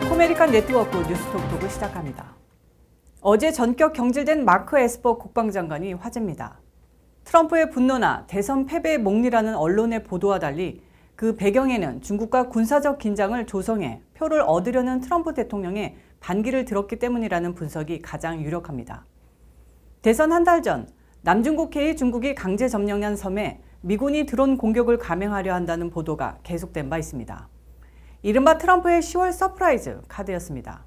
코메리칸 네트워크 뉴스톡톡을 시작합니다. 어제 전격 경질된 마크 에스퍼 국방장관이 화제입니다. 트럼프의 분노나 대선 패배의 몽리라는 언론의 보도와 달리 그 배경에는 중국과 군사적 긴장을 조성해 표를 얻으려는 트럼프 대통령의 반기를 들었기 때문이라는 분석이 가장 유력합니다. 대선 한 달 전 남중국해의 중국이 강제 점령한 섬에 미군이 드론 공격을 감행하려 한다는 보도가 계속된 바 있습니다. 이른바 트럼프의 10월 서프라이즈 카드였습니다.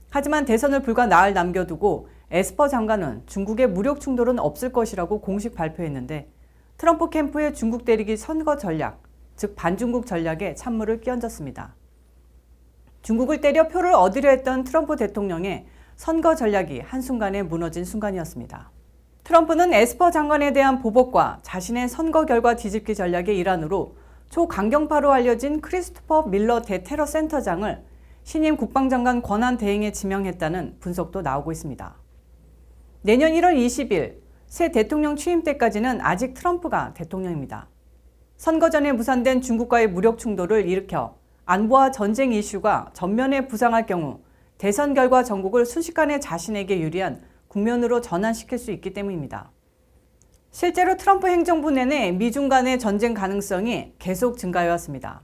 하지만 대선을 불과 나흘 남겨두고 에스퍼 장관은 중국의 무력 충돌은 없을 것이라고 공식 발표했는데 트럼프 캠프의 중국 때리기 선거 전략, 즉 반중국 전략에 찬물을 끼얹었습니다. 중국을 때려 표를 얻으려 했던 트럼프 대통령의 선거 전략이 한순간에 무너진 순간이었습니다. 트럼프는 에스퍼 장관에 대한 보복과 자신의 선거 결과 뒤집기 전략의 일환으로 초강경파로 알려진 크리스토퍼 밀러 대테러 센터장을 신임 국방장관 권한 대행에 지명했다는 분석도 나오고 있습니다. 내년 1월 20일 새 대통령 취임 때까지는 아직 트럼프가 대통령입니다. 선거 전에 무산된 중국과의 무력 충돌을 일으켜 안보와 전쟁 이슈가 전면에 부상할 경우 대선 결과 전국을 순식간에 자신에게 유리한 국면으로 전환시킬 수 있기 때문입니다. 실제로 트럼프 행정부 내내 미중 간의 전쟁 가능성이 계속 증가해왔습니다.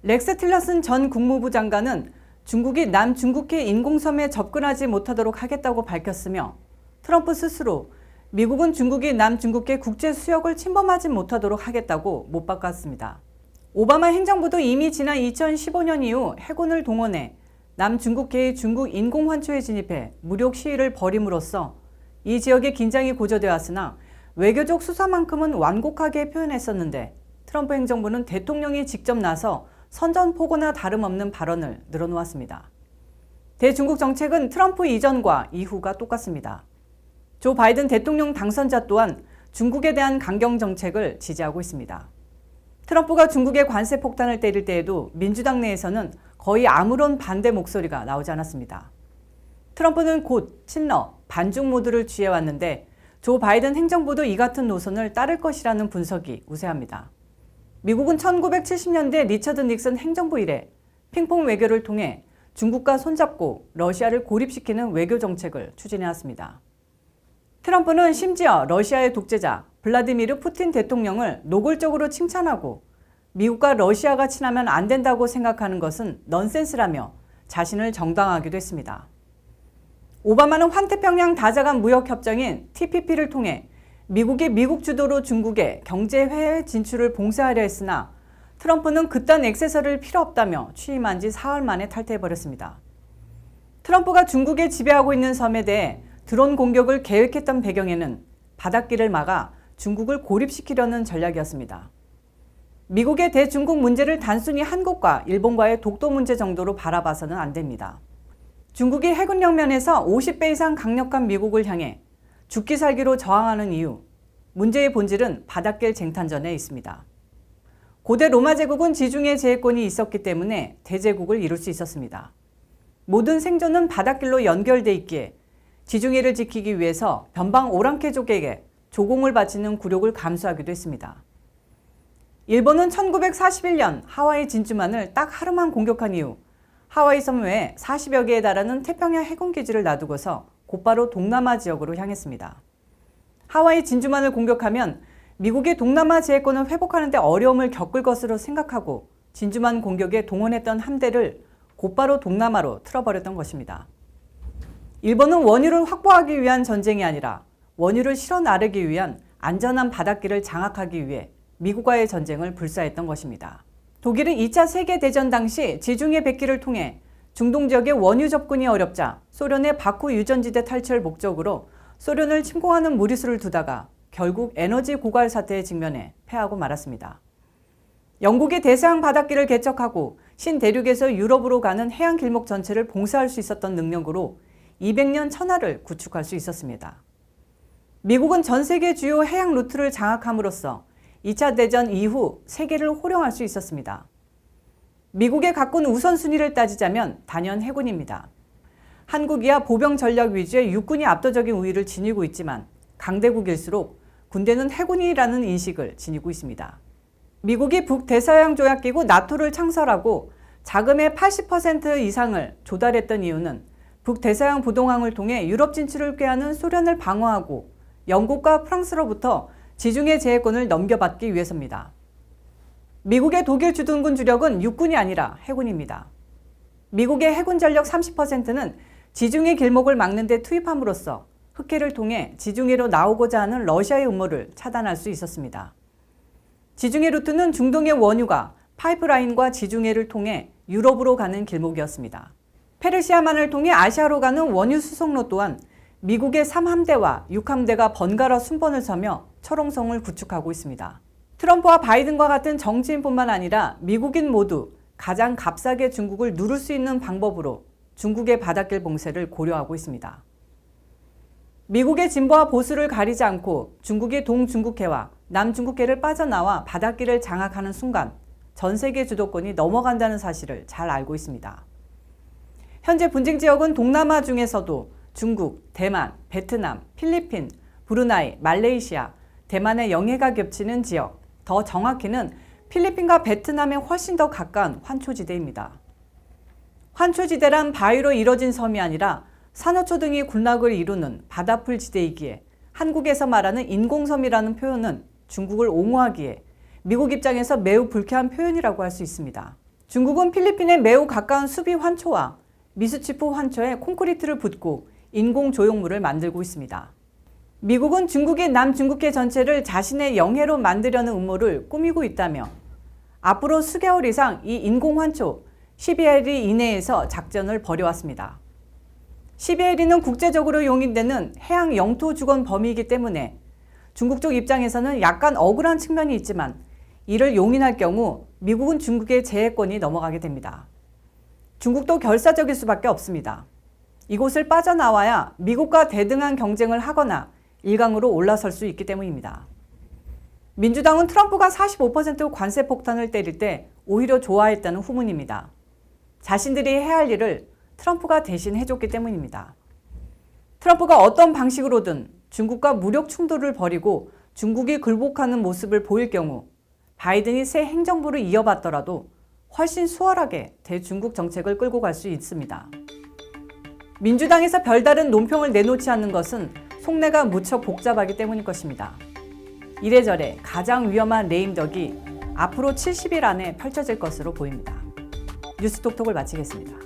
렉스 틸러슨 전 국무부 장관은 중국이 남중국해 인공섬에 접근하지 못하도록 하겠다고 밝혔으며 트럼프 스스로 미국은 중국이 남중국해 국제 수역을 침범하지 못하도록 하겠다고 못 바꿨습니다. 오바마 행정부도 이미 지난 2015년 이후 해군을 동원해 남중국해의 중국 인공환초에 진입해 무력 시위를 벌임으로써 이 지역의 긴장이 고조되어 왔으나 외교적 수사만큼은 완곡하게 표현했었는데 트럼프 행정부는 대통령이 직접 나서 선전포고나 다름없는 발언을 늘어놓았습니다. 대중국 정책은 트럼프 이전과 이후가 똑같습니다. 조 바이든 대통령 당선자 또한 중국에 대한 강경 정책을 지지하고 있습니다. 트럼프가 중국의 관세 폭탄을 때릴 때에도 민주당 내에서는 거의 아무런 반대 목소리가 나오지 않았습니다. 트럼프는 곧 친러, 반중 모드를 취해왔는데 조 바이든 행정부도 이 같은 노선을 따를 것이라는 분석이 우세합니다. 미국은 1970년대 리처드 닉슨 행정부 이래 핑퐁 외교를 통해 중국과 손잡고 러시아를 고립시키는 외교 정책을 추진해왔습니다. 트럼프는 심지어 러시아의 독재자 블라디미르 푸틴 대통령을 노골적으로 칭찬하고 미국과 러시아가 친하면 안 된다고 생각하는 것은 넌센스라며 자신을 정당화하기도 했습니다. 오바마는 환태평양 다자간 무역협정인 TPP를 통해 미국이 미국 주도로 중국의 경제 해외 진출을 봉쇄하려 했으나 트럼프는 그딴 액세서리를 필요 없다며 취임한 지 사흘 만에 탈퇴해버렸습니다. 트럼프가 중국에 지배하고 있는 섬에 대해 드론 공격을 계획했던 배경에는 바닷길을 막아 중국을 고립시키려는 전략이었습니다. 미국의 대중국 문제를 단순히 한국과 일본과의 독도 문제 정도로 바라봐서는 안 됩니다. 중국이 해군력 면에서 50배 이상 강력한 미국을 향해 죽기 살기로 저항하는 이유, 문제의 본질은 바닷길 쟁탈전에 있습니다. 고대 로마 제국은 지중해 제해권이 있었기 때문에 대제국을 이룰 수 있었습니다. 모든 생존은 바닷길로 연결돼 있기에 지중해를 지키기 위해서 변방 오랑캐족에게 조공을 바치는 굴욕을 감수하기도 했습니다. 일본은 1941년 하와이 진주만을 딱 하루만 공격한 이후 하와이 섬 외에 40여 개에 달하는 태평양 해군기지를 놔두고서 곧바로 동남아 지역으로 향했습니다. 하와이 진주만을 공격하면 미국의 동남아 제해권을 회복하는 데 어려움을 겪을 것으로 생각하고 진주만 공격에 동원했던 함대를 곧바로 동남아로 틀어버렸던 것입니다. 일본은 원유를 확보하기 위한 전쟁이 아니라 원유를 실어 나르기 위한 안전한 바닷길을 장악하기 위해 미국과의 전쟁을 불사했던 것입니다. 독일은 2차 세계대전 당시 지중해 백기를 통해 중동 지역의 원유 접근이 어렵자 소련의 바쿠 유전지대 탈취를 목적으로 소련을 침공하는 무리수를 두다가 결국 에너지 고갈 사태에 직면해 패하고 말았습니다. 영국이 대서양 바닷길을 개척하고 신대륙에서 유럽으로 가는 해양 길목 전체를 봉쇄할 수 있었던 능력으로 200년 천하를 구축할 수 있었습니다. 미국은 전 세계 주요 해양 루트를 장악함으로써 2차 대전 이후 세계를 호령할 수 있었습니다. 미국의 가꾼 우선순위를 따지자면 단연 해군입니다. 한국이야 보병 전략 위주의 육군이 압도적인 우위를 지니고 있지만 강대국일수록 군대는 해군이라는 인식을 지니고 있습니다. 미국이 북대서양조약기구 나토를 창설하고 자금의 80% 이상을 조달했던 이유는 북대서양 부동항을 통해 유럽 진출을 꾀하는 소련을 방어하고 영국과 프랑스로부터 지중해 제해권을 넘겨받기 위해서입니다. 미국의 독일 주둔군 주력은 육군이 아니라 해군입니다. 미국의 해군 전력 30%는 지중해 길목을 막는 데 투입함으로써 흑해를 통해 지중해로 나오고자 하는 러시아의 음모를 차단할 수 있었습니다. 지중해 루트는 중동의 원유가 파이프라인과 지중해를 통해 유럽으로 가는 길목이었습니다. 페르시아만을 통해 아시아로 가는 원유 수송로 또한 미국의 3함대와 6함대가 번갈아 순번을 서며 철옹성을 구축하고 있습니다. 트럼프와 바이든과 같은 정치인뿐만 아니라 미국인 모두 가장 값싸게 중국을 누를 수 있는 방법으로 중국의 바닷길 봉쇄를 고려하고 있습니다. 미국의 진보와 보수를 가리지 않고 중국이 동중국해와 남중국해를 빠져나와 바닷길을 장악하는 순간 전 세계 주도권이 넘어간다는 사실을 잘 알고 있습니다. 현재 분쟁 지역은 동남아 중에서도 중국, 대만, 베트남, 필리핀, 브루나이, 말레이시아, 대만의 영해가 겹치는 지역, 더 정확히는 필리핀과 베트남에 훨씬 더 가까운 환초지대입니다. 환초지대란 바위로 이뤄진 섬이 아니라 산호초 등이 군락을 이루는 바다풀 지대이기에 한국에서 말하는 인공섬이라는 표현은 중국을 옹호하기에 미국 입장에서 매우 불쾌한 표현이라고 할 수 있습니다. 중국은 필리핀에 매우 가까운 수비 환초와 미수치포 환초에 콘크리트를 붓고 인공 조형물을 만들고 있습니다. 미국은 중국이 남중국해 전체를 자신의 영해로 만들려는 음모를 꾸미고 있다며 앞으로 수개월 이상 이 인공 환초 12해리 이내에서 작전을 벌여왔습니다. 12해리는 국제적으로 용인되는 해양 영토 주권 범위이기 때문에 중국 쪽 입장에서는 약간 억울한 측면이 있지만 이를 용인할 경우 미국은 중국의 제해권이 넘어가게 됩니다. 중국도 결사적일 수밖에 없습니다. 이곳을 빠져나와야 미국과 대등한 경쟁을 하거나 일강으로 올라설 수 있기 때문입니다. 민주당은 트럼프가 45% 관세 폭탄을 때릴 때 오히려 좋아했다는 후문입니다. 자신들이 해야 할 일을 트럼프가 대신 해줬기 때문입니다. 트럼프가 어떤 방식으로든 중국과 무력 충돌을 벌이고 중국이 굴복하는 모습을 보일 경우 바이든이 새 행정부를 이어받더라도 훨씬 수월하게 대중국 정책을 끌고 갈 수 있습니다. 민주당에서 별다른 논평을 내놓지 않는 것은 속내가 무척 복잡하기 때문일 것입니다. 이래저래 가장 위험한 레임덕이 앞으로 70일 안에 펼쳐질 것으로 보입니다. 뉴스톡톡을 마치겠습니다.